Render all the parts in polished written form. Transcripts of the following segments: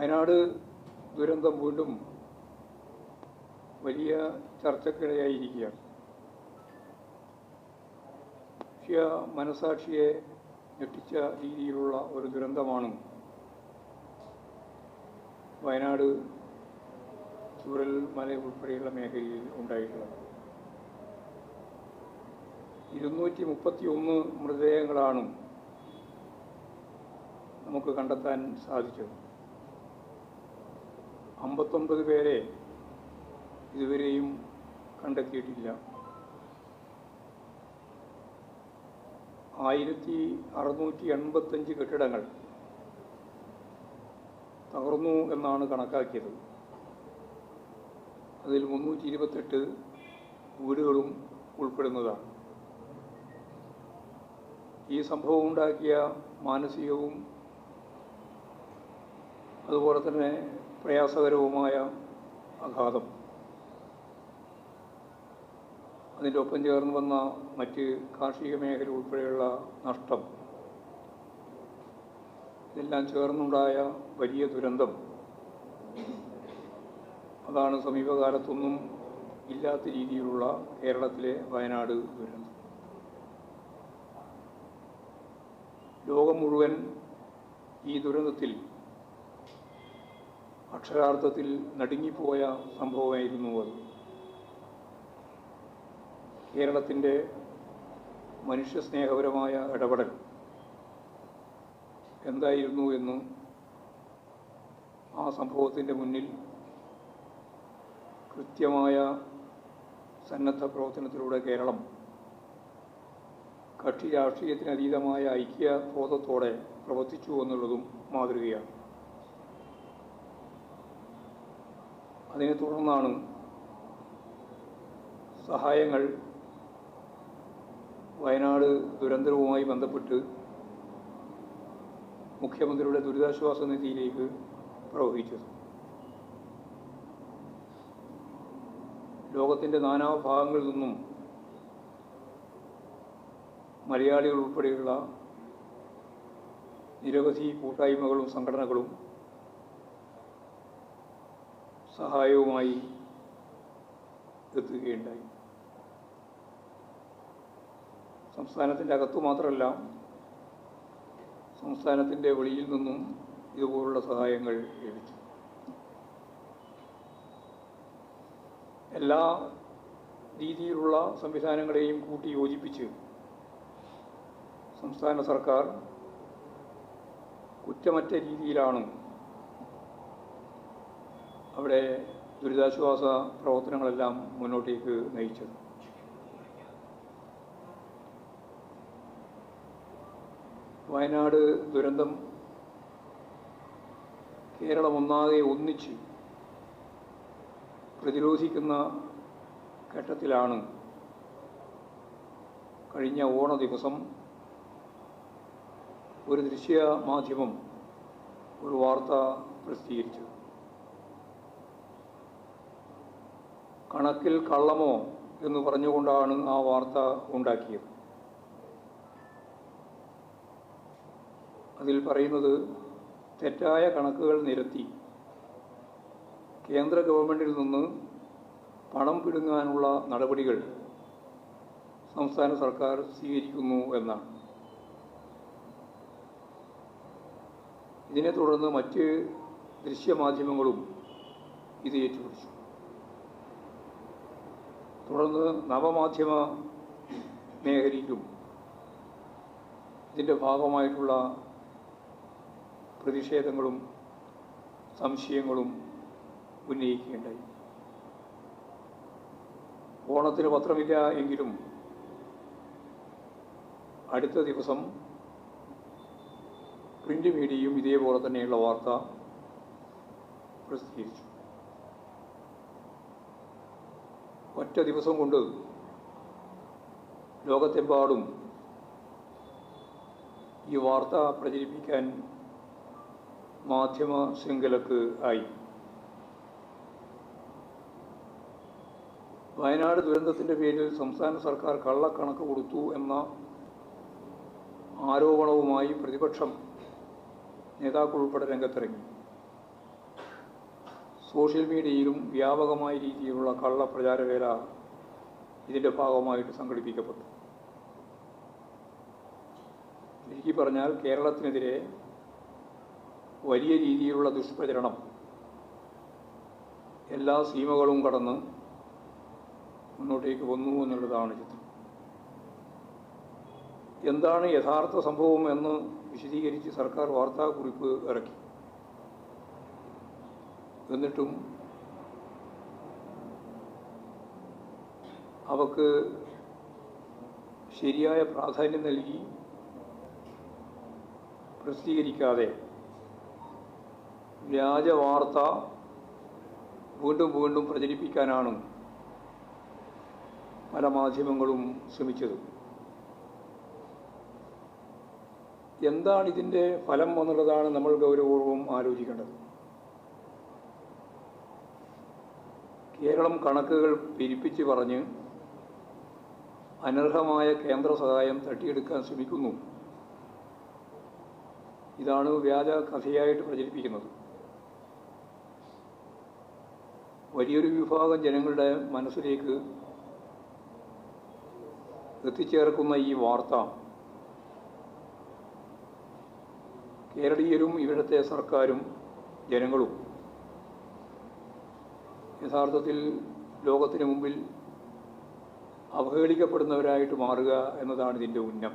വയനാട് ദുരന്തം വീണ്ടും വലിയ ചർച്ചയ്ക്കിടയായിരിക്കുകയാണ്. മനുഷ്യ മനസാക്ഷിയെ ഞെട്ടിച്ച രീതിയിലുള്ള ഒരു ദുരന്തമാണ് വയനാട് ചൂരൽമല ഉൾപ്പെടെയുള്ള മേഖലയിൽ ഉണ്ടായിട്ടുള്ളത്. 231 മൃതദേഹങ്ങളാണ് നമുക്ക് കണ്ടെത്താൻ സാധിച്ചത്. 59 പേരെ ഇതുവരെയും കണ്ടെത്തിയിട്ടില്ല. 1685 കെട്ടിടങ്ങൾ തകർന്നു എന്നാണ് കണക്കാക്കിയത്. അതിൽ 328 വീടുകളും ഉൾപ്പെടുന്നതാണ്. ഈ സംഭവം ഉണ്ടാക്കിയ മാനസികവും അതുപോലെ തന്നെ പ്രയാസകരവുമായ ആഘാതം, അതിൻ്റെ ഒപ്പം ചേർന്ന് വന്ന മറ്റ് കാർഷിക മേഖല ഉൾപ്പെടെയുള്ള നഷ്ടം, ഇതെല്ലാം ചേർന്നുണ്ടായ വലിയ ദുരന്തം, അതാണ് സമീപകാലത്തൊന്നും ഇല്ലാത്ത രീതിയിലുള്ള കേരളത്തിലെ വയനാട് ദുരന്തം. ലോകം മുഴുവൻ ഈ ദുരന്തത്തിൽ അക്ഷരാർത്ഥത്തിൽ നടുങ്ങിപ്പോയ സംഭവമായിരുന്നു അത്. കേരളത്തിൻ്റെ മനുഷ്യസ്നേഹപരമായ ഇടപെടൽ എന്തായിരുന്നു എന്ന് ആ സംഭവത്തിൻ്റെ മുന്നിൽ കൃത്യമായ സന്നദ്ധ പ്രവർത്തനത്തിലൂടെ കേരളം കക്ഷി രാഷ്ട്രീയത്തിനതീതമായ ഐക്യബോധത്തോടെ പ്രവർത്തിച്ചു എന്നുള്ളതും മാതൃകയാണ്. അതിനെ തുടർന്നാണ് സഹായങ്ങൾ വയനാട് ദുരന്തവുമായി ബന്ധപ്പെട്ട് മുഖ്യമന്ത്രിയുടെ ദുരിതാശ്വാസ നിധിയിലേക്ക് പ്രവഹിച്ചത്. ലോകത്തിൻ്റെ നാനാഭാഗങ്ങളിൽ നിന്നും മലയാളികൾ ഉൾപ്പെടെയുള്ള നിരവധി കൂട്ടായ്മകളും സംഘടനകളും സഹായവുമായി എത്തുകയുണ്ടായി. സംസ്ഥാനത്തിൻ്റെ അകത്തു മാത്രമല്ല, സംസ്ഥാനത്തിൻ്റെ വെളിയിൽ നിന്നും ഇതുപോലുള്ള സഹായങ്ങൾ ലഭിച്ചു. എല്ലാ രീതിയിലുള്ള സംവിധാനങ്ങളെയും കൂട്ടി യോജിപ്പിച്ച് സംസ്ഥാന സർക്കാർ കുറ്റമറ്റ രീതിയിലാണ് അവിടെ ദുരിതാശ്വാസ പ്രവർത്തനങ്ങളെല്ലാം മുന്നോട്ടേക്ക് നയിച്ചത്. വയനാട് ദുരന്തം കേരളം ഒന്നാകെ ഒന്നിച്ച് പ്രതിരോധിക്കുന്ന ഘട്ടത്തിലാണ് കഴിഞ്ഞ ഓണ ദിവസം ഒരു ദൃശ്യ മാധ്യമം ഒരു വാർത്ത പ്രസിദ്ധീകരിച്ചത്. കണക്കിൽ കള്ളമോ എന്ന് പറഞ്ഞുകൊണ്ടാണ് ആ വാർത്ത ഉണ്ടാക്കിയത്. അതിൽ പറയുന്നത്, തെറ്റായ കണക്കുകൾ നിരത്തി കേന്ദ്ര ഗവൺമെൻറ്റിൽ നിന്ന് പണം പിടുങ്ങാനുള്ള നടപടികൾ സംസ്ഥാന സർക്കാർ സ്വീകരിക്കുന്നു എന്നാണ്. ഇതിനെ തുടർന്ന് മറ്റ് ദൃശ്യമാധ്യമങ്ങളും ഇത് ഏറ്റുപിടിച്ചു. തുടർന്ന് നവമാധ്യമ മേഖലയിലും ഇതിൻ്റെ ഭാഗമായിട്ടുള്ള പ്രതിഷേധങ്ങളും സംശയങ്ങളും ഉന്നയിക്കുകയുണ്ടായി. ഓണത്തിന് പത്രമില്ല എങ്കിലും അടുത്ത ദിവസം പ്രിൻ്റ് മീഡിയയും ഇതേപോലെ തന്നെയുള്ള വാർത്ത പ്രസിദ്ധീകരിച്ചു. ഒറ്റ ദിവസം കൊണ്ട് ലോകത്തെമ്പാടും ഈ വാർത്ത പ്രചരിപ്പിക്കാൻ മാധ്യമ ശൃംഖലക്ക് ആയി. വയനാട് ദുരന്തത്തിൻ്റെ പേരിൽ സംസ്ഥാന സർക്കാർ കള്ളക്കണക്ക് കൊടുത്തു എന്ന ആരോപണവുമായി പ്രതിപക്ഷം നേതാക്കൾ ഉൾപ്പെടെ രംഗത്തിറങ്ങി. സോഷ്യൽ മീഡിയയിലും വ്യാപകമായ രീതിയിലുള്ള കള്ളപ്രചാരവേല ഇതിൻ്റെ ഭാഗമായിട്ട് സംഘടിപ്പിക്കപ്പെട്ടു. ചുരുക്കി പറഞ്ഞാൽ കേരളത്തിനെതിരെ വലിയ രീതിയിലുള്ള ദുഷ്പ്രചരണം എല്ലാ സീമകളും കടന്ന് മുന്നോട്ടേക്ക് വന്നു എന്നുള്ളതാണ് ചിത്രം. എന്താണ് യഥാർത്ഥ സംഭവം എന്ന് വിശദീകരിച്ച് സർക്കാർ വാർത്താക്കുറിപ്പ് ഇറക്കി. എന്നിട്ടും അവക്ക് ശരിയായ പ്രാധാന്യം നൽകി പ്രസിദ്ധീകരിക്കാതെ വ്യാജവാർത്ത വീണ്ടും വീണ്ടും പ്രചരിപ്പിക്കാനാണ് പല മാധ്യമങ്ങളും ശ്രമിച്ചത്. എന്താണ് ഇതിൻ്റെ ഫലം എന്നുള്ളതാണ് നമ്മൾ ഗൗരവപൂർവ്വം ആലോചിക്കേണ്ടത്. കേരളം കണക്കുകൾ പെരുപ്പിച്ച് പറഞ്ഞ് അനർഹമായ കേന്ദ്ര സഹായം തട്ടിയെടുക്കാൻ ശ്രമിക്കുന്നു. ഇതാണ് വ്യാജ കഥയായിട്ട് പ്രചരിപ്പിക്കുന്നത്. വലിയൊരു വിഭാഗം ജനങ്ങളുടെ മനസ്സിലേക്ക് എത്തിച്ചേർക്കുന്ന ഈ വാർത്ത കേരളീയരും ഇവിടുത്തെ സർക്കാരും ജനങ്ങളും യഥാർത്ഥത്തിൽ ലോകത്തിന് മുമ്പിൽ അവഹേളിക്കപ്പെടുന്നവരായിട്ട് മാറുക എന്നതാണ് ഇതിൻ്റെ ഉന്നം.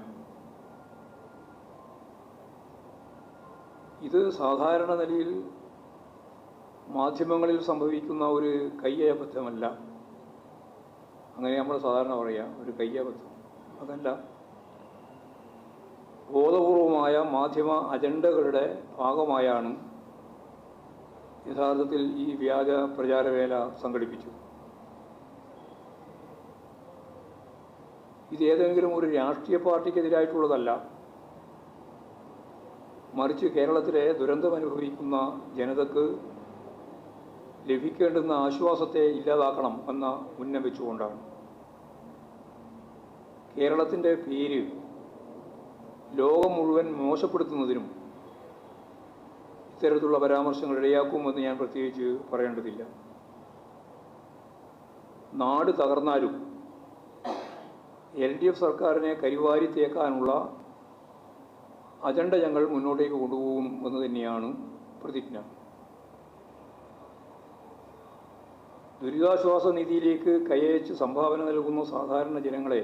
ഇത് സാധാരണ നിലയിൽ മാധ്യമങ്ങളിൽ സംഭവിക്കുന്ന ഒരു കയ്യബദ്ധമല്ല. അങ്ങനെ നമ്മൾ സാധാരണ പറയാം, ഒരു കയ്യബദ്ധം. അതല്ല, ബോധപൂർവമായ മാധ്യമ അജണ്ടകളുടെ ഭാഗമായാണ് യഥാർത്ഥത്തിൽ ഈ വ്യാജ പ്രചാരവേല സംഘടിപ്പിച്ചു. ഇതേതെങ്കിലും ഒരു രാഷ്ട്രീയ പാർട്ടിക്കെതിരായിട്ടുള്ളതല്ല, മറിച്ച് കേരളത്തിലെ ദുരന്തമനുഭവിക്കുന്ന ജനതക്ക് ലഭിക്കേണ്ടുന്ന ആശ്വാസത്തെ ഇല്ലാതാക്കണം എന്ന ഉന്നം വെച്ചുകൊണ്ടാണ്. കേരളത്തിൻ്റെ പേര് ലോകം മുഴുവൻ മോശപ്പെടുത്തുന്നതിനും ഇത്തരത്തിലുള്ള പരാമർശങ്ങൾ ഇടയാക്കുമെന്ന് ഞാൻ പ്രത്യേകിച്ച് പറയേണ്ടതില്ല. നാട് തകർന്നാലും LDF സർക്കാരിനെ കരിവാരി തേക്കാനുള്ള അജണ്ട ഞങ്ങൾ മുന്നോട്ടേക്ക് കൊണ്ടുപോകും എന്ന് തന്നെയാണ് പ്രതിജ്ഞ. ദുരിതാശ്വാസ നിധിയിലേക്ക് കൈയച്ച് സംഭാവന നൽകുന്ന സാധാരണ ജനങ്ങളെ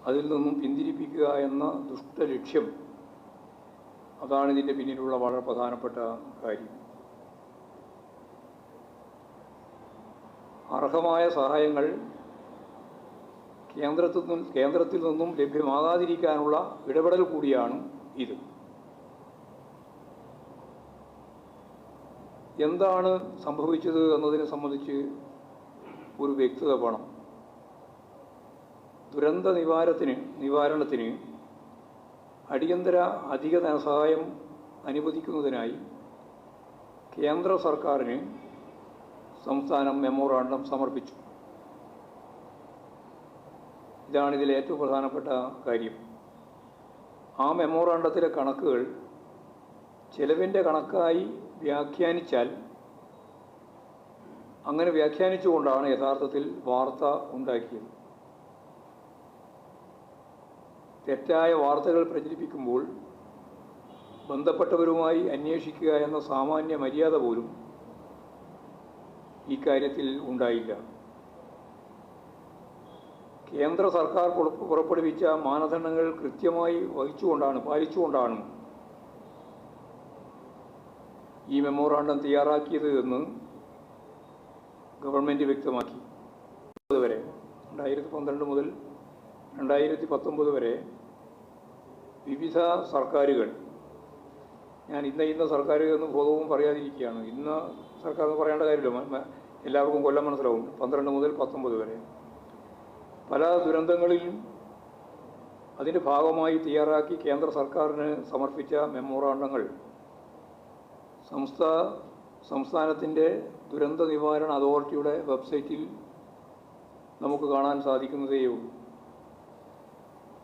അതിൽ നിന്നും പിന്തിരിപ്പിക്കുക എന്ന ദുഷ്ടലക്ഷ്യം, അതാണ് ഇതിൻ്റെ പിന്നിലുള്ള വളരെ പ്രധാനപ്പെട്ട കാര്യം. അർഹമായ സഹായങ്ങൾ കേന്ദ്രത്തിൽ നിന്നും ലഭ്യമാകാതിരിക്കാനുള്ള ഇടപെടൽ കൂടിയാണ് ഇത്. എന്താണ് സംഭവിച്ചത് എന്നതിനെ സംബന്ധിച്ച് ഒരു വ്യക്തത വേണം. ദുരന്ത നിവാരണത്തിന് അടിയന്തര അധിക ധനസഹായം അനുവദിക്കുന്നതിനായി കേന്ദ്ര സർക്കാരിന് സംസ്ഥാനം മെമ്മോറാണ്ടം സമർപ്പിച്ചു. ഇതാണ് ഇതിലെ ഏറ്റവും പ്രധാനപ്പെട്ട കാര്യം. ആ മെമ്മോറാണ്ടത്തിലെ കണക്കുകൾ ചെലവിൻ്റെ കണക്കായി വ്യാഖ്യാനിച്ചാൽ, അങ്ങനെ വ്യാഖ്യാനിച്ചുകൊണ്ടാണ് യഥാർത്ഥത്തിൽ വാർത്ത ഉണ്ടാക്കിയത്. തെറ്റായ വാർത്തകൾ പ്രചരിപ്പിക്കുമ്പോൾ ബന്ധപ്പെട്ടവരുമായി അന്വേഷിക്കുക എന്ന സാമാന്യ മര്യാദ പോലും ഈ കാര്യത്തിൽ ഉണ്ടായില്ല. കേന്ദ്ര സർക്കാർ പുറപ്പെടുവിച്ച മാനദണ്ഡങ്ങൾ കൃത്യമായി പാലിച്ചുകൊണ്ടാണ് ഈ മെമ്മോറാണ്ടം തയ്യാറാക്കിയത് എന്ന് ഗവൺമെൻറ് വ്യക്തമാക്കി. വരെ 2012 മുതൽ 2019 വരെ വിവിധ സർക്കാരുകൾ, ഞാൻ ഇന്ന സർക്കാർ എന്ന് ബോധവും പറയാതിരിക്കുകയാണ്, ഇന്ന സർക്കാർ എന്ന് പറയേണ്ട കാര്യമില്ല, എല്ലാവർക്കും കൊല്ലം മനസ്സിലാവും. 12 മുതൽ 19 വരെ പല ദുരന്തങ്ങളിലും അതിൻ്റെ ഭാഗമായി തയ്യാറാക്കി കേന്ദ്ര സർക്കാരിന് സമർപ്പിച്ച മെമ്മോറാണ്ടങ്ങൾ സംസ്ഥാനത്തിൻ്റെ ദുരന്ത നിവാരണ അതോറിറ്റിയുടെ വെബ്സൈറ്റിൽ നമുക്ക് കാണാൻ സാധിക്കുന്നതേയുള്ളൂ.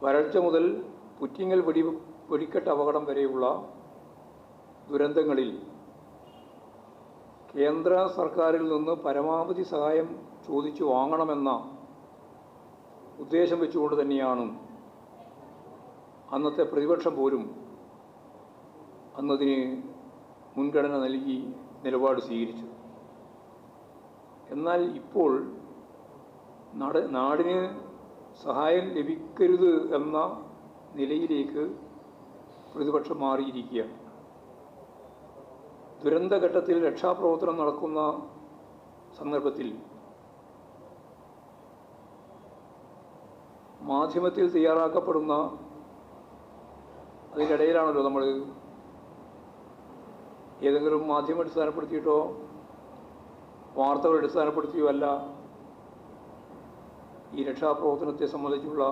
വരൾച്ച മുതൽ പുറ്റിങ്ങൽ വെടിക്കെട്ട് അപകടം വരെയുള്ള ദുരന്തങ്ങളിൽ കേന്ദ്ര സർക്കാരിൽ നിന്ന് പരമാവധി സഹായം ചോദിച്ചു വാങ്ങണമെന്ന ഉദ്ദേശം വെച്ചുകൊണ്ട് തന്നെയാണ് അന്നത്തെ പ്രതിപക്ഷം പോലും അന്നതിന് മുൻഗണന നൽകി നിലപാട് സ്വീകരിച്ചത്. എന്നാൽ ഇപ്പോൾ നാടിന് സഹായം ലഭിക്കരുത് എന്ന നിലയിലേക്ക് പ്രതിപക്ഷം മാറിയിരിക്കുകയാണ്. ദുരന്തഘട്ടത്തിൽ രക്ഷാപ്രവർത്തനം നടക്കുന്ന സന്ദർഭത്തിൽ മാധ്യമത്തിൽ തയ്യാറാക്കപ്പെടുന്ന അതിൻ്റെ ഇടയിലാണല്ലോ നമ്മൾ ഏതെങ്കിലും മാധ്യമം അടിസ്ഥാനപ്പെടുത്തിയിട്ടോ വാർത്തകൾ അടിസ്ഥാനപ്പെടുത്തിയോ അല്ല ഈ രക്ഷാപ്രവർത്തനത്തെ സംബന്ധിച്ചുള്ള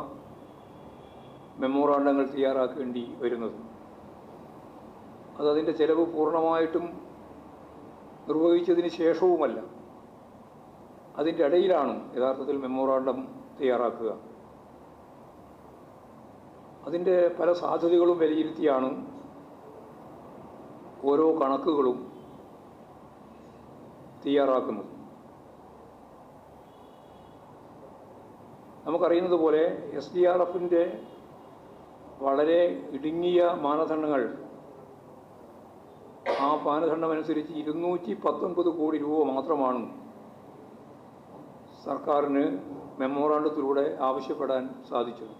മെമ്മോറാണ്ടങ്ങൾ തയ്യാറാക്കേണ്ടി വരുന്നത്. അതതിൻ്റെ ചെലവ് പൂർണ്ണമായിട്ടും നിർവഹിച്ചതിന് ശേഷവുമല്ല, അതിൻ്റെ ഇടയിലാണ് യഥാർത്ഥത്തിൽ മെമ്മോറാണ്ടം തയ്യാറാക്കുക. അതിൻ്റെ പല സാധ്യതകളും വിലയിരുത്തിയാണ് ഓരോ കണക്കുകളും തയ്യാറാക്കുന്നത്. നമുക്കറിയുന്നത് പോലെ SDRFൻ്റെ വളരെ ഇടുങ്ങിയ മാനദണ്ഡങ്ങൾ, ആ മാനദണ്ഡമനുസരിച്ച് 219 കോടി രൂപ മാത്രമാണ് സർക്കാരിന് മെമ്മോറാണ്ടത്തിലൂടെ ആവശ്യപ്പെടാൻ സാധിച്ചത്.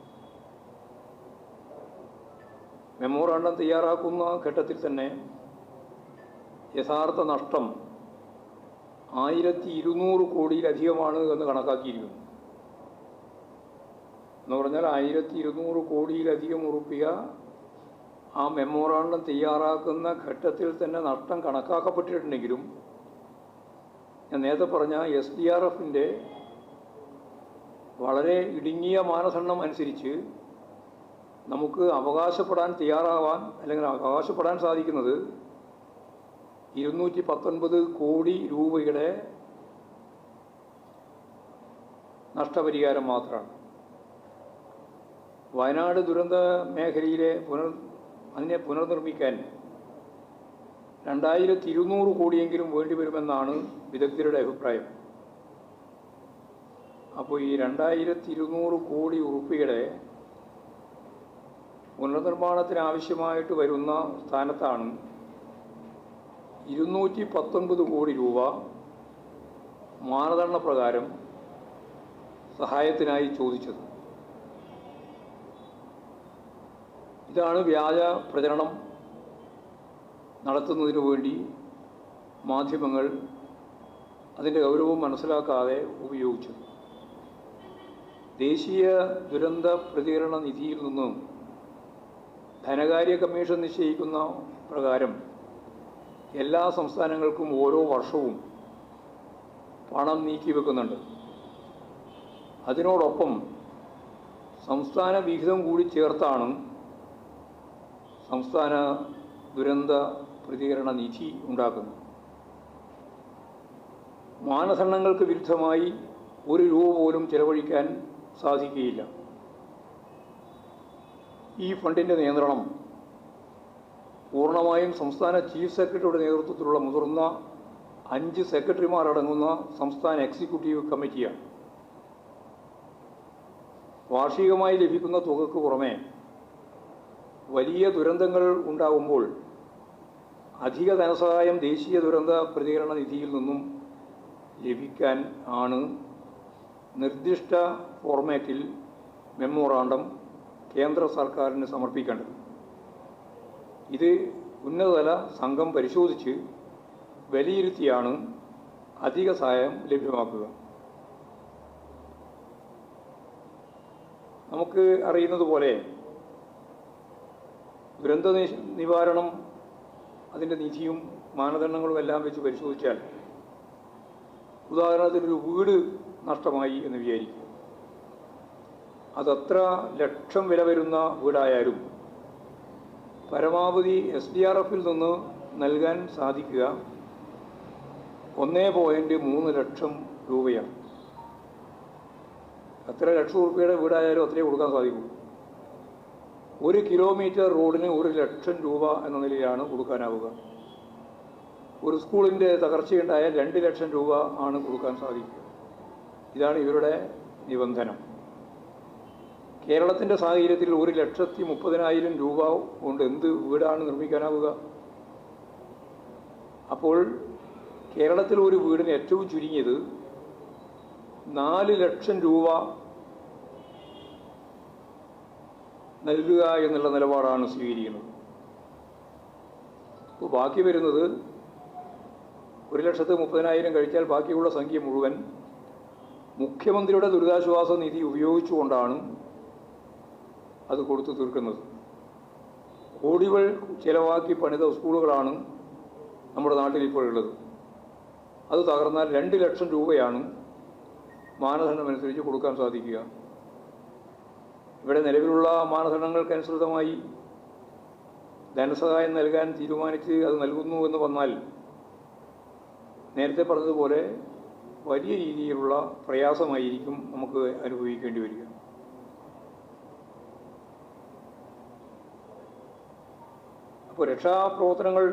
മെമ്മോറാണ്ടം തയ്യാറാക്കുന്ന ഘട്ടത്തിൽ തന്നെ യഥാർത്ഥ നഷ്ടം 1200 കോടിയിലധികമാണ് എന്ന് കണക്കാക്കിയിരിക്കുന്നു. എന്ന് പറഞ്ഞാൽ 1200 കോടിയിലധികം ഉറുപ്പിക ആ മെമ്മോറാണ്ടം തയ്യാറാക്കുന്ന ഘട്ടത്തിൽ തന്നെ നഷ്ടം കണക്കാക്കപ്പെട്ടിട്ടുണ്ടെങ്കിലും ഞാൻ നേരത്തെ പറഞ്ഞ SDRFൻ്റെ വളരെ ഇടുങ്ങിയ മാനദണ്ഡം അനുസരിച്ച് നമുക്ക് അവകാശപ്പെടാൻ തയ്യാറാവാൻ അല്ലെങ്കിൽ അവകാശപ്പെടാൻ സാധിക്കുന്നത് 219 കോടി രൂപയുടെ നഷ്ടപരിഹാരം മാത്രമാണ്. വയനാട് ദുരന്ത മേഖലയിലെ അതിനെ പുനർനിർമ്മിക്കാൻ 2200 കോടിയെങ്കിലും വേണ്ടിവരുമെന്നാണ് വിദഗ്ധരുടെ അഭിപ്രായം. അപ്പോൾ ഈ 2200 കോടി ഉറുപ്പികയുടെ പുനർനിർമ്മാണത്തിന് ആവശ്യമായിട്ട് വരുന്ന സ്ഥാനത്താണ് 219 കോടി രൂപ മാനദണ്ഡപ്രകാരം സഹായത്തിനായി ചോദിച്ചത്. ഇതാണ് വ്യാജ പ്രചരണം നടത്തുന്നതിനു വേണ്ടി മാധ്യമങ്ങൾ അതിൻ്റെ ഗൗരവം മനസ്സിലാക്കാതെ ഉപയോഗിച്ചത്. ദേശീയ ദുരന്ത പ്രതികരണ നിധിയിൽ നിന്നും ധനകാര്യ കമ്മീഷൻ നിശ്ചയിക്കുന്ന പ്രകാരം എല്ലാ സംസ്ഥാനങ്ങൾക്കും ഓരോ വർഷവും പണം നീക്കിവെക്കുന്നുണ്ട്. അതിനോടൊപ്പം സംസ്ഥാന വിഹിതം കൂടി ചേർത്താണ് സംസ്ഥാന ദുരന്ത പ്രതികരണ നിധി ഉണ്ടാക്കുന്നത്. മാനദണ്ഡങ്ങൾക്ക് വിരുദ്ധമായി 1 രൂപ പോലും ചെലവഴിക്കാൻ സാധിക്കുകയില്ല. ഈ ഫണ്ടിൻ്റെ നിയന്ത്രണം പൂർണ്ണമായും സംസ്ഥാന ചീഫ് സെക്രട്ടറിയുടെ നേതൃത്വത്തിലുള്ള മുതിർന്ന 5 സെക്രട്ടറിമാരടങ്ങുന്ന സംസ്ഥാന എക്സിക്യൂട്ടീവ് കമ്മിറ്റിയാണ്. വാർഷികമായി ലഭിക്കുന്ന തുകയ്ക്ക് പുറമെ വലിയ ദുരന്തങ്ങൾ ഉണ്ടാകുമ്പോൾ അധിക ധനസഹായം ദേശീയ ദുരന്ത പ്രതികരണ നിധിയിൽ നിന്നും ലഭിക്കാൻ ആണ് നിർദ്ദിഷ്ട ഫോർമാറ്റിൽ മെമ്മോറാണ്ടം കേന്ദ്ര സർക്കാരിന് സമർപ്പിക്കേണ്ടത്. ഇത് ഉന്നതതല സംഘം പരിശോധിച്ച് വിലയിരുത്തിയാണ് അധിക സഹായം ലഭ്യമാക്കുക. നമുക്ക് അറിയുന്നത് പോലെ ദുരന്ത നിവാരണം അതിൻ്റെ നിധിയും മാനദണ്ഡങ്ങളും എല്ലാം വെച്ച് പരിശോധിച്ചാൽ, ഉദാഹരണത്തിനൊരു വീട് നഷ്ടമായി എന്ന് വിചാരിക്കുക, അതത്ര ലക്ഷം വില വരുന്ന വീടായാലും പരമാവധി SDRFൽ നിന്ന് നൽകാൻ സാധിക്കുക 1.3 ലക്ഷം രൂപയാണ്. എത്ര ലക്ഷം രൂപയുടെ വീടായാലും അത്രയും കൊടുക്കാൻ സാധിക്കും. 1 കിലോമീറ്റർ റോഡിന് 1 ലക്ഷം രൂപ എന്ന നിലയിലാണ് കൊടുക്കാനാവുക. ഒരു സ്കൂളിൻ്റെ തകർച്ചയുണ്ടായാൽ 2 ലക്ഷം രൂപ ആണ് കൊടുക്കാൻ സാധിക്കുക. ഇതാണ് ഇവരുടെ നിബന്ധന. കേരളത്തിൻ്റെ സാഹചര്യത്തിൽ 1,30,30,000 രൂപ കൊണ്ട് എന്ത് വീടാണ് നിർമ്മിക്കാനാവുക? അപ്പോൾ കേരളത്തിൽ ഒരു വീടിന് ഏറ്റവും ചുരുങ്ങിയത് 4 ലക്ഷം രൂപ നൽകുക എന്നുള്ള നിലപാടാണ് സ്വീകരിക്കുന്നത്. അപ്പോൾ ബാക്കി വരുന്നത് 1,30,000 കഴിച്ചാൽ ബാക്കിയുള്ള സംഖ്യ മുഴുവൻ മുഖ്യമന്ത്രിയുടെ ദുരിതാശ്വാസ നിധി ഉപയോഗിച്ചുകൊണ്ടാണ് അത് കൊടുത്തു തീർക്കുന്നത്. കോടികൾ ചിലവാക്കി പണിത സ്കൂളുകളാണ് നമ്മുടെ നാട്ടിൽ ഇപ്പോഴുള്ളത്. അത് തകർന്നാൽ 2 ലക്ഷം രൂപയാണ് മാനദണ്ഡമനുസരിച്ച് കൊടുക്കാൻ സാധിക്കുക. ഇവിടെ നിലവിലുള്ള മാനദണ്ഡങ്ങൾക്കനുസൃതമായി ധനസഹായം നൽകാൻ തീരുമാനിച്ച് അത് നൽകുന്നു എന്ന് വന്നാൽ നേരത്തെ പറഞ്ഞതുപോലെ വലിയ രീതിയിലുള്ള പ്രയാസമായിരിക്കും നമുക്ക് അനുഭവിക്കേണ്ടി വരിക. അപ്പോൾ രക്ഷാപ്രവർത്തനങ്ങൾ,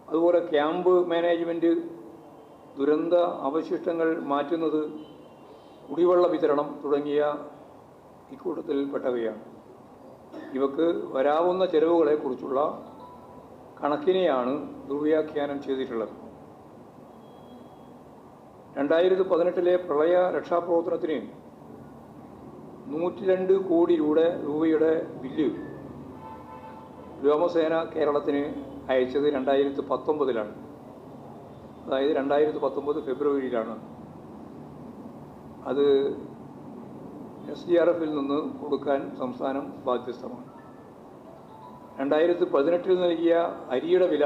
അതുപോലെ ക്യാമ്പ് മാനേജ്മെൻറ്റ്, ദുരന്ത അവശിഷ്ടങ്ങൾ മാറ്റുന്നത്, കുടിവെള്ള വിതരണം തുടങ്ങിയ ഇക്കൂട്ടത്തിൽപ്പെട്ടവയാണ്. ഇവക്ക് വരാവുന്ന ചെലവുകളെക്കുറിച്ചുള്ള കണക്കിനെയാണ് ദുർവ്യാഖ്യാനം ചെയ്തിട്ടുള്ളത്. 2018 പ്രളയ രക്ഷാപ്രവർത്തനത്തിന് 102 കോടി രൂപയുടെ ബില്ല് വ്യോമസേന കേരളത്തിന് അയച്ചത് 2019 അതായത് 2019 ഫെബ്രുവരിയിലാണ്. അത് SDRF നിന്ന് കൊടുക്കാൻ സംസ്ഥാനം ബാധ്യസ്ഥമാണ്. 2018 നൽകിയ അരിയുടെ വില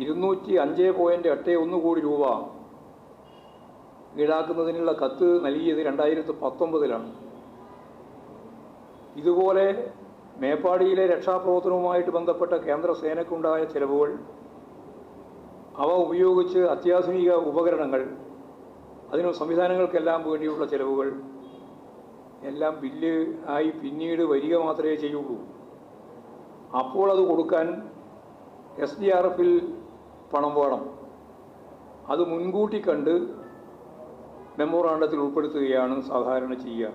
205.81 കോടി രൂപ ഈടാക്കുന്നതിനുള്ള കത്ത് നൽകിയത് 2019. ഇതുപോലെ മേപ്പാടിയിലെ രക്ഷാപ്രവർത്തനവുമായിട്ട് ബന്ധപ്പെട്ട കേന്ദ്ര സേനയ്ക്കുണ്ടായ ചെലവുകൾ, അവ ഉപയോഗിച്ച് അത്യാധുനിക ഉപകരണങ്ങൾ, അതിന് സംവിധാനങ്ങൾക്കെല്ലാം വേണ്ടിയുള്ള ചെലവുകൾ എല്ലാം ബില്ല് ആയി പിന്നീട് വരിക മാത്രമേ ചെയ്യുള്ളൂ. അപ്പോൾ അത് കൊടുക്കാൻ SDRF പണം വേണം. അത് മുൻകൂട്ടി കണ്ട് മെമ്മോറാണ്ടത്തിൽ ഉൾപ്പെടുത്തുകയാണ് സാധാരണ ചെയ്യുക.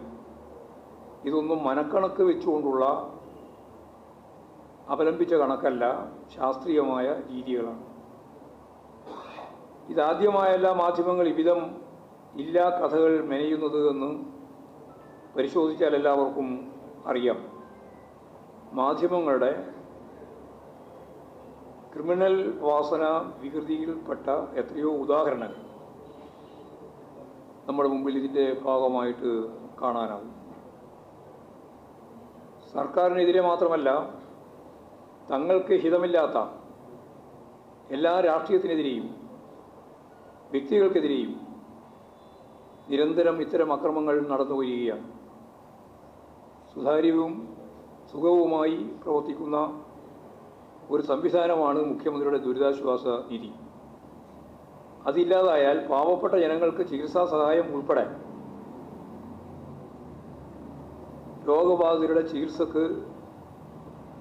ഇതൊന്നും മനക്കണക്ക് വെച്ചുകൊണ്ടുള്ള അവലംബിച്ച കണക്കല്ല, ശാസ്ത്രീയമായ രീതികളാണ്. ഇതാദ്യമായല്ല മാധ്യമങ്ങൾ ഇവിധം ഇല്ലാ കഥകൾ മെനയുന്നത് എന്ന് പരിശോധിച്ചാൽ എല്ലാവർക്കും അറിയാം. മാധ്യമങ്ങളുടെ ക്രിമിനൽ വാസന വികൃതിയിൽപ്പെട്ട എത്രയോ ഉദാഹരണങ്ങൾ നമ്മുടെ മുമ്പിൽ ഇതിൻ്റെ ഭാഗമായിട്ട് കാണാനാവും. സർക്കാരിനെതിരെ മാത്രമല്ല, തങ്ങൾക്ക് ഹിതമില്ലാത്ത എല്ലാ രാഷ്ട്രീയത്തിനെതിരെയും വ്യക്തികൾക്കെതിരെയും നിരന്തരം ഇത്തരം അക്രമങ്ങൾ നടന്നു വരികയാണ്. സുതാര്യവും സുഗമവുമായി പ്രവർത്തിക്കുന്ന ഒരു സംവിധാനമാണ് മുഖ്യമന്ത്രിയുടെ ദുരിതാശ്വാസ നിധി. അതില്ലാതായാൽ പാവപ്പെട്ട ജനങ്ങൾക്ക് ചികിത്സാ സഹായം ഉൾപ്പെടെ രോഗബാധിതരുടെ ചികിത്സക്ക്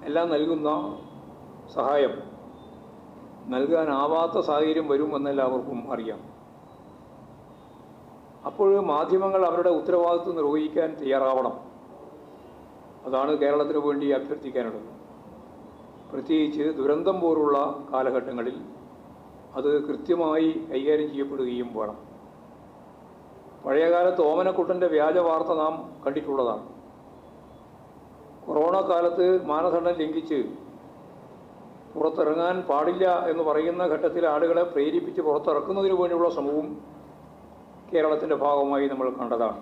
എല്ലാം നൽകുന്ന സഹായം നൽകാനാവാത്ത സാഹചര്യം വരുമെന്നെല്ലാവർക്കും അറിയാം. അപ്പോൾ മാധ്യമങ്ങൾ അവരുടെ ഉത്തരവാദിത്വം നിർവഹിക്കാൻ തയ്യാറാവണം. അതാണ് കേരളത്തിന് വേണ്ടി അഭ്യർത്ഥിക്കാനുള്ളത്. പ്രത്യേകിച്ച് ദുരന്തം പോലുള്ള കാലഘട്ടങ്ങളിൽ അത് കൃത്യമായി കൈകാര്യം ചെയ്യപ്പെടുകയും വേണം. പഴയകാലത്ത് ഓമനക്കുട്ടൻ്റെ വ്യാജ വാർത്ത നാം കണ്ടിട്ടുള്ളതാണ്. കൊറോണ കാലത്ത് മാനദണ്ഡം ലംഘിച്ച് പുറത്തിറങ്ങാൻ പാടില്ല എന്ന് പറയുന്ന ഘട്ടത്തിൽ ആളുകളെ പ്രേരിപ്പിച്ച് പുറത്തിറക്കുന്നതിന് വേണ്ടിയുള്ള ശ്രമവും കേരളത്തിൻ്റെ ഭാഗമായി നമ്മൾ കണ്ടതാണ്.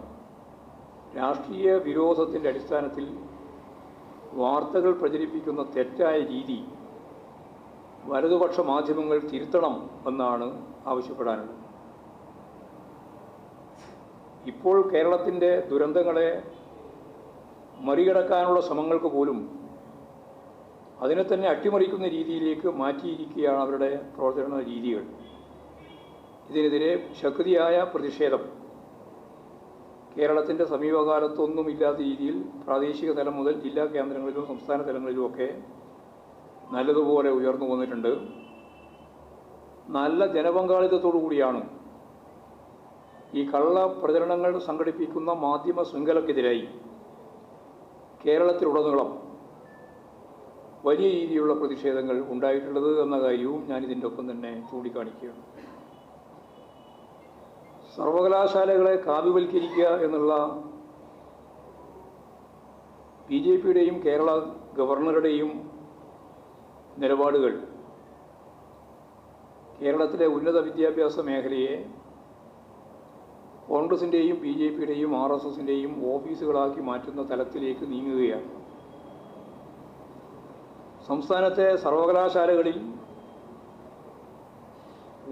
രാഷ്ട്രീയ വിരോധത്തിൻ്റെ അടിസ്ഥാനത്തിൽ വാർത്തകൾ പ്രചരിപ്പിക്കുന്ന തെറ്റായ രീതി വലതുപക്ഷ മാധ്യമങ്ങൾ തിരുത്തണം എന്നാണ് ആവശ്യപ്പെടാനുള്ളത്. ഇപ്പോൾ കേരളത്തിൻ്റെ ദുരന്തങ്ങളെ മറികടക്കാനുള്ള ശ്രമങ്ങൾക്ക് പോലും അതിനെ തന്നെ അട്ടിമറിക്കുന്ന രീതിയിലേക്ക് മാറ്റിയിരിക്കുകയാണ് അവരുടെ പ്രവർത്തന രീതികൾ. ഇതിനെതിരെ ശക്തിയായ പ്രതിഷേധം കേരളത്തിൻ്റെ സമീപകാലത്തൊന്നുമില്ലാത്ത രീതിയിൽ പ്രാദേശിക തലം മുതൽ ജില്ലാ കേന്ദ്രങ്ങളിലും സംസ്ഥാന തലങ്ങളിലുമൊക്കെ നല്ലതുപോലെ ഉയർന്നു വന്നിട്ടുണ്ട്. നല്ല ജനപങ്കാളിത്തത്തോടു കൂടിയാണ് ഈ കള്ള പ്രചരണങ്ങൾ സംഘടിപ്പിക്കുന്ന മാധ്യമ ശൃംഖലക്കെതിരായി കേരളത്തിലുടനീളം വലിയ രീതിയിലുള്ള പ്രതിഷേധങ്ങൾ ഉണ്ടായിട്ടുള്ളത് എന്ന കാര്യവും ഞാനിതിൻ്റെ ഒപ്പം തന്നെ ചൂണ്ടിക്കാണിക്കുകയാണ്. സർവകലാശാലകളെ കാവ്യവൽക്കരിക്കുക എന്നുള്ള BJPയുടെയും കേരള ഗവർണറുടെയും നിലപാടുകൾ കേരളത്തിലെ ഉന്നത വിദ്യാഭ്യാസ മേഖലയെ കോൺഗ്രസിൻ്റെയും BJPയുടെയും RSSൻ്റെയും ഓഫീസുകളാക്കി മാറ്റുന്ന തലത്തിലേക്ക് നീങ്ങുകയാണ്. സംസ്ഥാനത്തെ സർവകലാശാലകളിൽ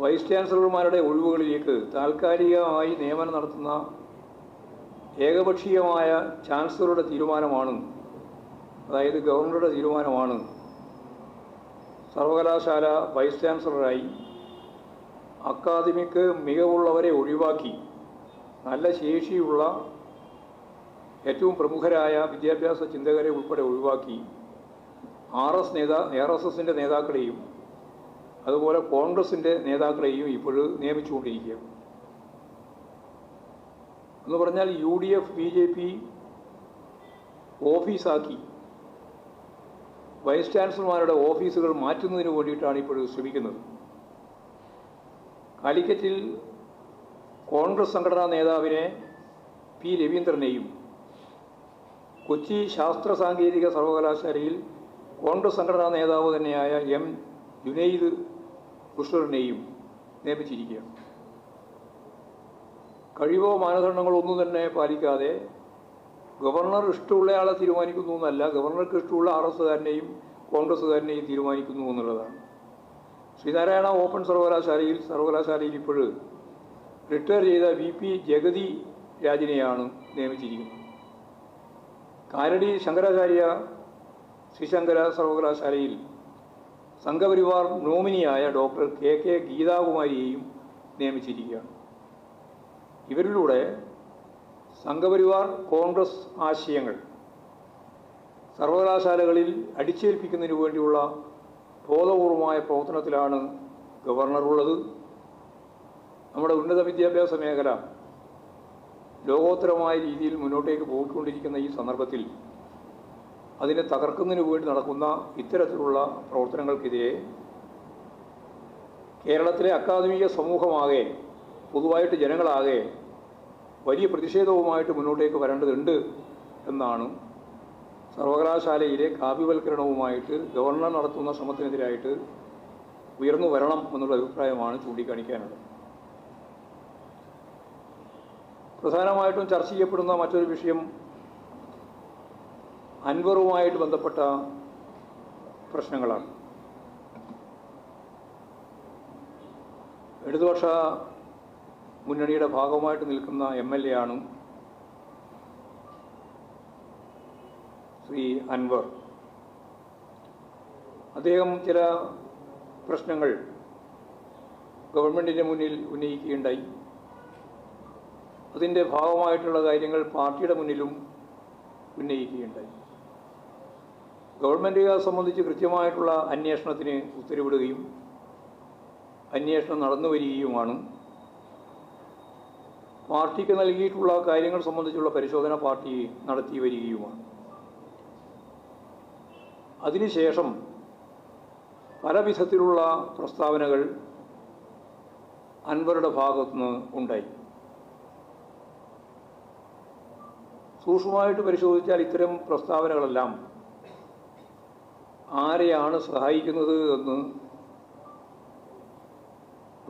വൈസ് ചാൻസലർമാരുടെ ഒഴിവുകളിലേക്ക് താൽക്കാലികമായി നിയമനം നടത്തുന്ന ഏകപക്ഷീയമായ ചാൻസലറുടെ തീരുമാനമാണ്, അതായത് ഗവർണറുടെ തീരുമാനമാണ് സർവകലാശാല വൈസ് ചാൻസലറായി അക്കാദമിക് മികവുള്ളവരെ ഒഴിവാക്കി നല്ല ശേഷിയുള്ള ഏറ്റവും പ്രമുഖരായ വിദ്യാഭ്യാസ ചിന്തകരെ ഉൾപ്പെടെ ഒഴിവാക്കി RSSൻ്റെ നേതാക്കളെയും അതുപോലെ കോൺഗ്രസിൻ്റെ നേതാക്കളെയും ഇപ്പോൾ നിയമിച്ചുകൊണ്ടിരിക്കുകയാണ്. എന്ന് പറഞ്ഞാൽ UDF BJP ഓഫീസാക്കി വൈസ് ചാൻസലർമാരുടെ ഓഫീസുകൾ മാറ്റുന്നതിന് വേണ്ടിയിട്ടാണ് ഇപ്പോൾ ശ്രമിക്കുന്നത്. കാലിക്കറ്റിൽ കോൺഗ്രസ് സംഘടനാ നേതാവിനെ P. രവീന്ദ്രനെയും കൊച്ചി ശാസ്ത്ര സാങ്കേതിക സർവകലാശാലയിൽ കോൺഗ്രസ് സംഘടനാ നേതാവ് തന്നെയായ M. ജുനൈദ് ബുഷറിനെയും നിയമിച്ചിരിക്കുകയാണ്. കഴിവോ മാനദണ്ഡങ്ങളോ ഒന്നും തന്നെ പാലിക്കാതെ ഗവർണർ ഇഷ്ടമുള്ളയാളെ തീരുമാനിക്കുന്നു എന്നല്ല, ഗവർണർക്ക് ഇഷ്ടമുള്ള RSSകാരനെയും കോൺഗ്രസ്സുകാരനെയും തീരുമാനിക്കുന്നു എന്നുള്ളതാണ്. ശ്രീനാരായണ ഓപ്പൺ സർവകലാശാലയിൽ ഇപ്പോൾ റിട്ടയർ ചെയ്ത VP ജഗതി രാജിനെയാണ് നിയമിച്ചിരിക്കുന്നത്. കാലടി ശങ്കരാചാര്യ ശ്രീശങ്കര സർവകലാശാലയിൽ സംഘപരിവാർ നോമിനിയായ ഡോക്ടർ KK ഗീതാകുമാരിയെയും നിയമിച്ചിരിക്കുകയാണ്. ഇവരിലൂടെ സംഘപരിവാർ കോൺഗ്രസ് ആശയങ്ങൾ സർവകലാശാലകളിൽ അടിച്ചേൽപ്പിക്കുന്നതിന് വേണ്ടിയുള്ള ബോധപൂർവമായ പ്രവർത്തനത്തിലാണ് ഗവർണറുള്ളത്. നമ്മുടെ ഉന്നത വിദ്യാഭ്യാസ മേഖല ലോകോത്തരമായ രീതിയിൽ മുന്നോട്ടേക്ക് പോയിക്കൊണ്ടിരിക്കുന്ന ഈ സന്ദർഭത്തിൽ അതിനെ തകർക്കുന്നതിന് വേണ്ടി നടക്കുന്ന ഇത്തരത്തിലുള്ള പ്രവർത്തനങ്ങൾക്കെതിരെ കേരളത്തിലെ അക്കാദമിക സമൂഹമാകെ, പൊതുവായിട്ട് ജനങ്ങളാകെ വലിയ പ്രതിഷേധവുമായിട്ട് മുന്നോട്ടേക്ക് വരേണ്ടതുണ്ട് എന്നാണ് സർവകലാശാലയിലെ കാവ്യവൽക്കരണവുമായിട്ട് ഗവർണർ നടത്തുന്ന ശ്രമത്തിനെതിരായിട്ട് ഉയർന്നു വരണം എന്നുള്ള അഭിപ്രായമാണ് ചൂണ്ടിക്കാണിക്കാനുള്ളത്. പ്രധാനമായിട്ടും ചർച്ച ചെയ്യപ്പെടുന്ന മറ്റൊരു വിഷയം അൻവറുമായിട്ട് ബന്ധപ്പെട്ട പ്രശ്നങ്ങളാണ്. ഇടതുപക്ഷ മുന്നണിയുടെ ഭാഗമായിട്ട് നിൽക്കുന്ന MLA ആണ് ശ്രീ അൻവർ. അദ്ദേഹം ചില പ്രശ്നങ്ങൾ ഗവൺമെൻറ്റിൻ്റെ മുന്നിൽ ഉന്നയിക്കുകയുണ്ടായി. അതിൻ്റെ ഭാഗമായിട്ടുള്ള കാര്യങ്ങൾ പാർട്ടിയുടെ മുന്നിലും ഉന്നയിക്കുകയുണ്ടായി. ഗവൺമെൻറ് സംബന്ധിച്ച് കൃത്യമായിട്ടുള്ള അന്വേഷണത്തിന് ഉത്തരവിടുകയും അന്വേഷണം നടന്നു വരികയുമാണ്. പാർട്ടിക്ക് നൽകിയിട്ടുള്ള കാര്യങ്ങൾ സംബന്ധിച്ചുള്ള പരിശോധന പാർട്ടി നടത്തി വരികയുമാണ്. അതിനുശേഷം പല വിധത്തിലുള്ള പ്രസ്താവനകൾ അൻവറുടെ ഭാഗത്തുനിന്ന് ഉണ്ടായി. സൂക്ഷ്മമായിട്ട് പരിശോധിച്ചാൽ ഇത്തരം പ്രസ്താവനകളെല്ലാം ആരെയാണ് സഹായിക്കുന്നത് എന്ന്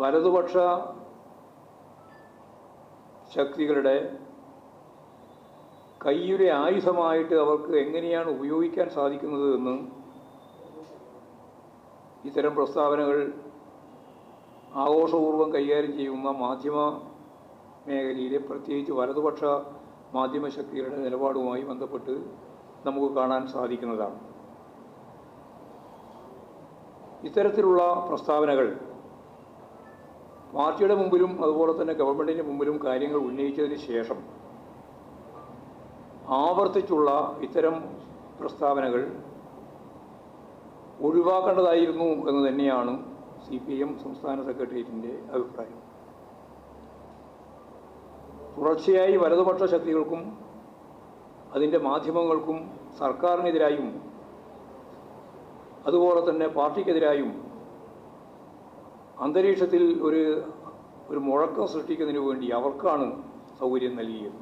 വലതുപക്ഷ ശക്തികളുടെ കയ്യിലെ ആയുധമായിട്ട് അവർക്ക് എങ്ങനെയാണ് ഉപയോഗിക്കാൻ സാധിക്കുന്നത് എന്ന് ഇത്തരം പ്രസ്താവനകൾ ആഘോഷപൂർവ്വം കൈകാര്യം ചെയ്യുന്ന മാധ്യമ മേഖലയിലെ പ്രത്യേകിച്ച് വലതുപക്ഷ മാധ്യമശക്തികളുടെ നിലപാടുമായി ബന്ധപ്പെട്ട് നമുക്ക് കാണാൻ സാധിക്കുന്നതാണ്. ഇത്തരത്തിലുള്ള പ്രസ്താവനകൾ പാർട്ടിയുടെ മുമ്പിലും അതുപോലെ തന്നെ ഗവൺമെൻറ്റിൻ്റെ മുമ്പിലും കാര്യങ്ങൾ ഉന്നയിച്ചതിന് ശേഷം ആവർത്തിച്ചുള്ള ഇത്തരം പ്രസ്താവനകൾ ഒഴിവാക്കേണ്ടതായിരുന്നു എന്ന് തന്നെയാണ് CPM സംസ്ഥാന സെക്രട്ടേറിയറ്റിൻ്റെ അഭിപ്രായം. തുടർച്ചയായി വലതുപക്ഷ ശക്തികൾക്കും അതിൻ്റെ മാധ്യമങ്ങൾക്കും സർക്കാരിനെതിരായും അതുപോലെ തന്നെ പാർട്ടിക്കെതിരായും അന്തരീക്ഷത്തിൽ ഒരു മുഴക്കം സൃഷ്ടിക്കുന്നതിന് വേണ്ടി അവർക്കാണ് സൗകര്യം നൽകിയത്.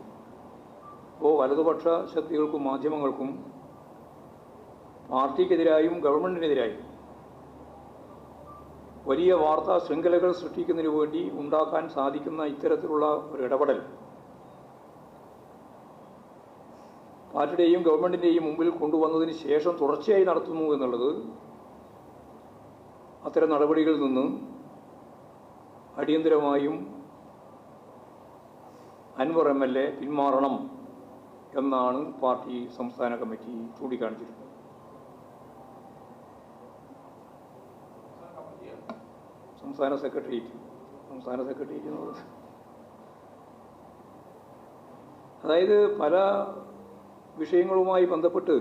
അപ്പോൾ വലതുപക്ഷ ശക്തികൾക്കും മാധ്യമങ്ങൾക്കും പാർട്ടിക്കെതിരായും ഗവൺമെൻറ്റിനെതിരായും വലിയ വാർത്താ ശൃംഖലകൾ സൃഷ്ടിക്കുന്നതിന് വേണ്ടി ഉണ്ടാക്കാൻ സാധിക്കുന്ന ഇത്തരത്തിലുള്ള ഒരു ഇടപെടൽ പാർട്ടിയുടെയും ഗവൺമെൻറ്റിൻ്റെയും മുമ്പിൽ കൊണ്ടുവന്നതിന് ശേഷം തുടർച്ചയായി നടത്തുന്നു എന്നുള്ളത് അത്തരം നടപടികളിൽ നിന്ന് അടിയന്തരമായും അൻവർ MLA പിന്മാറണം എന്നാണ് പാർട്ടി സംസ്ഥാന കമ്മിറ്റി ചൂണ്ടിക്കാണിച്ചിട്ടുള്ളത്. സംസ്ഥാന സെക്രട്ടേറിയറ്റ് എന്ന് പറയുന്നത് അതായത് പല വിഷയങ്ങളുമായി ബന്ധപ്പെട്ട്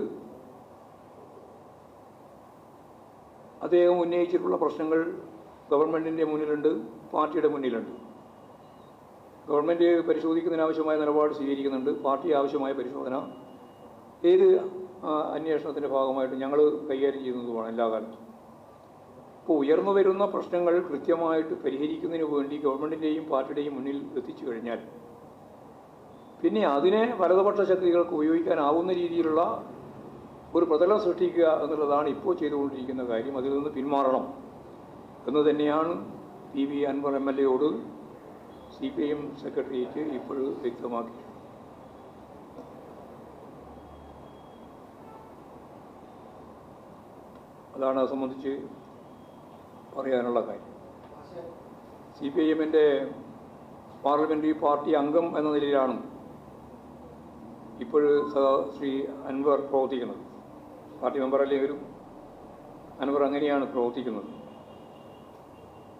അദ്ദേഹം ഉന്നയിച്ചിട്ടുള്ള പ്രശ്നങ്ങൾ ഗവൺമെൻറ്റിൻ്റെ മുന്നിലുണ്ട്, പാർട്ടിയുടെ മുന്നിലുണ്ട്. ഗവൺമെൻറ് പരിശോധിക്കുന്നതിനാവശ്യമായ നിലപാട് സ്വീകരിക്കുന്നുണ്ട്, പാർട്ടി ആവശ്യമായ പരിശോധന ഏത് അന്വേഷണത്തിൻ്റെ ഭാഗമായിട്ട് ഞങ്ങൾ കൈകാര്യം ചെയ്യുന്നതുമാണ് എല്ലാ കാലത്തും. ഇപ്പോൾ ഉയർന്നു വരുന്ന പ്രശ്നങ്ങൾ കൃത്യമായിട്ട് പരിഹരിക്കുന്നതിന് വേണ്ടി ഗവൺമെൻറ്റിൻ്റെയും പാർട്ടിയുടെയും മുന്നിൽ എത്തിച്ചു കഴിഞ്ഞാൽ പിന്നെ അതിനെ വലതുപക്ഷ ശക്തികൾക്ക് ഉപയോഗിക്കാനാവുന്ന രീതിയിലുള്ള ഒരു പ്രതലം സൃഷ്ടിക്കുക എന്നുള്ളതാണ് ഇപ്പോൾ ചെയ്തുകൊണ്ടിരിക്കുന്ന കാര്യം. അതിൽ നിന്ന് പിന്മാറണം എന്ന് തന്നെയാണ് PV Anvar MLA CPM secretariat ഇപ്പോൾ വ്യക്തമാക്കി. അതാണ് അത് സംബന്ധിച്ച് പറയാനുള്ള കാര്യം. CPIM-ൻ്റെ പാർലമെൻ്ററി പാർട്ടി അംഗം എന്ന നിലയിലാണ് ഇപ്പോൾ ശ്രീ അൻവർ പ്രവർത്തിക്കുന്നത്. പാർട്ടി മെമ്പറല്ലേ വരും. അൻവർ അങ്ങനെയാണ് പ്രവർത്തിക്കുന്നത്.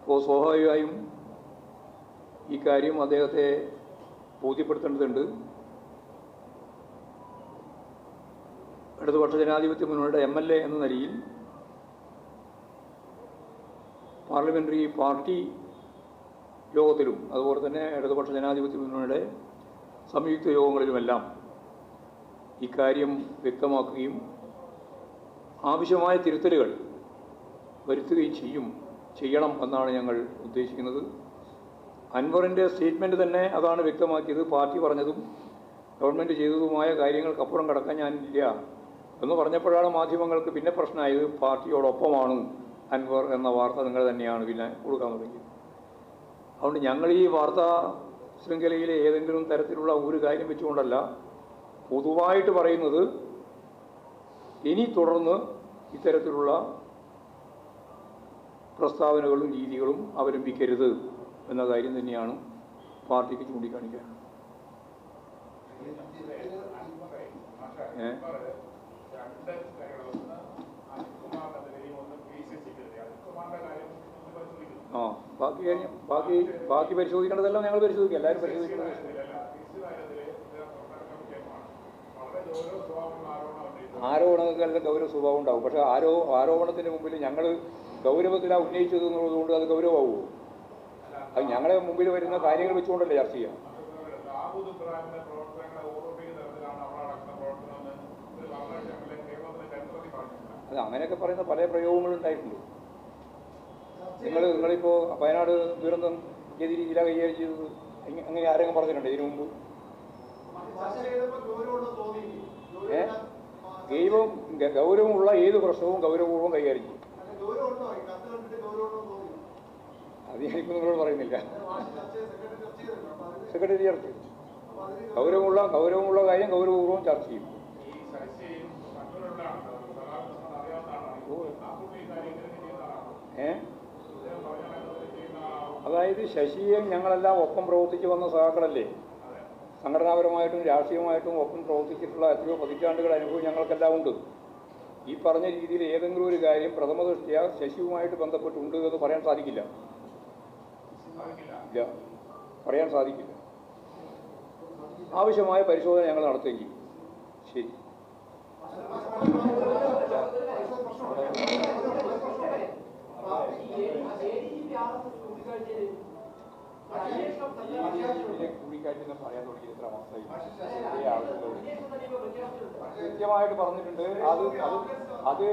അപ്പോൾ സ്വാഭാവികമായും ഈ കാര്യം അദ്ദേഹത്തെ ബോധ്യപ്പെടുത്തേണ്ടതുണ്ട്. ഇടതുപക്ഷ ജനാധിപത്യ മുന്നണിയുടെ MLA എന്ന നിലയിൽ പാർലമെൻ്ററി പാർട്ടി യോഗത്തിലും അതുപോലെ തന്നെ ഇടതുപക്ഷ ജനാധിപത്യ മുന്നണിയുടെ സംയുക്ത യോഗങ്ങളിലുമെല്ലാം ഇക്കാര്യം വ്യക്തമാക്കുകയും ആവശ്യമായ തിരുത്തലുകൾ വരുത്തുകയും ചെയ്യണം എന്നാണ് ഞങ്ങൾ ഉദ്ദേശിക്കുന്നത്. അൻവറിൻ്റെ സ്റ്റേറ്റ്മെൻറ്റ് തന്നെ അതാണ് വ്യക്തമാക്കിയത്. പാർട്ടി പറഞ്ഞതും ഗവൺമെൻറ് ചെയ്തതുമായ കാര്യങ്ങൾക്കപ്പുറം കടക്കാൻ ഞാനില്ല എന്ന് പറഞ്ഞപ്പോഴാണ് മാധ്യമങ്ങൾക്ക് പിന്നെ പ്രശ്നമായത്. പാർട്ടിയോടൊപ്പമാണ് അൻവർ എന്ന വാർത്ത നിങ്ങൾ തന്നെയാണ് പിന്നെ കൊടുക്കാൻ തുടങ്ങിയത്. അതുകൊണ്ട് ഞങ്ങൾ ഈ വാർത്താ ശൃംഖലയിലെ ഏതെങ്കിലും തരത്തിലുള്ള ഒരു കാര്യം വെച്ചുകൊണ്ടല്ല പൊതുവായിട്ട് പറയുന്നത്, ഇനി തുടർന്ന് ഇത്തരത്തിലുള്ള പ്രസ്താവനകളും രീതികളും അവലംബിക്കരുത് എന്ന കാര്യം തന്നെയാണ് പാർട്ടിക്ക് ചൂണ്ടിക്കാണിക്കാൻ. ബാക്കി പരിശോധിക്കേണ്ടതെല്ലാം ഞങ്ങൾ പരിശോധിക്കും. എല്ലാവരും പരിശോധിക്കുന്നത് ആരോപണങ്ങൾക്ക് ഗൗരവ സ്വഭാവം ഉണ്ടാവും. പക്ഷേ ആരോപണത്തിന് മുമ്പിൽ ഞങ്ങൾ ഗൗരവത്തിലാണ് ഉന്നയിച്ചത് എന്നുള്ളതുകൊണ്ട് അത് ഗൗരവമാവുമോ? അത് ഞങ്ങളെ മുമ്പിൽ വരുന്ന കാര്യങ്ങൾ വെച്ചുകൊണ്ടല്ലേ ചർച്ച ചെയ്യാം. അത് അങ്ങനെയൊക്കെ പറയുന്ന പല പ്രയോഗങ്ങളുണ്ടായിട്ടുണ്ട്. നിങ്ങളിപ്പോൾ വയനാട് ദുരന്തം ഏത് രീതിയിലാണ് കൈകാര്യം ചെയ്തത്? അങ്ങനെ ആരെങ്കിലും പറഞ്ഞിട്ടുണ്ട് ഇതിനു മുമ്പ്? ഗൗരവമുള്ള ഏത് പ്രശ്നവും ഗൗരവപൂർവ്വം കൈകാര്യം ചെയ്യും. അത് ഞാനിപ്പോൾ നിങ്ങളോട് പറയുന്നില്ല. സെക്രട്ടറി ചർച്ച ചെയ്യും. ഗൗരവമുള്ള കാര്യം ഗൗരവപൂർവ്വം ചർച്ച ചെയ്യും. അതായത് ശശിയെ ഞങ്ങളെല്ലാം ഒപ്പം പ്രവർത്തിച്ച് വന്ന സഹാക്കളല്ലേ. സംഘടനാപരമായിട്ടും രാഷ്ട്രീയമായിട്ടും ഒപ്പം പ്രവർത്തിച്ചിട്ടുള്ള എത്രയോ പതിറ്റാണ്ടുകൾ അനുഭവം ഞങ്ങൾക്കെല്ലാം ഉണ്ട്. ഈ പറഞ്ഞ രീതിയിൽ ഏതെങ്കിലും ഒരു കാര്യം പ്രഥമ ദൃഷ്ട്യാ ശശിയുമായിട്ട് ബന്ധപ്പെട്ടുണ്ട് എന്ന് പറയാൻ സാധിക്കില്ല. ഇല്ല, പറയാൻ സാധിക്കില്ല. ആവശ്യമായ പരിശോധന ഞങ്ങൾ നടത്തുകയും ചെയ്യും. ശരി. കൂടിക്കാഴ്ച പറയാൻ തുടങ്ങി എത്ര മാസമായി കൃത്യമായിട്ട് പറഞ്ഞിട്ടുണ്ട്.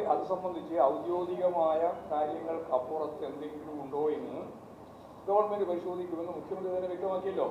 അത് സംബന്ധിച്ച് ഔദ്യോഗികമായ കാര്യങ്ങൾക്ക് അപ്പുറത്ത് എന്തെങ്കിലും ഉണ്ടോ എന്ന് ഗവൺമെന്റ് പരിശോധിക്കുമെന്ന് മുഖ്യമന്ത്രി തന്നെ വ്യക്തമാക്കിയല്ലോ.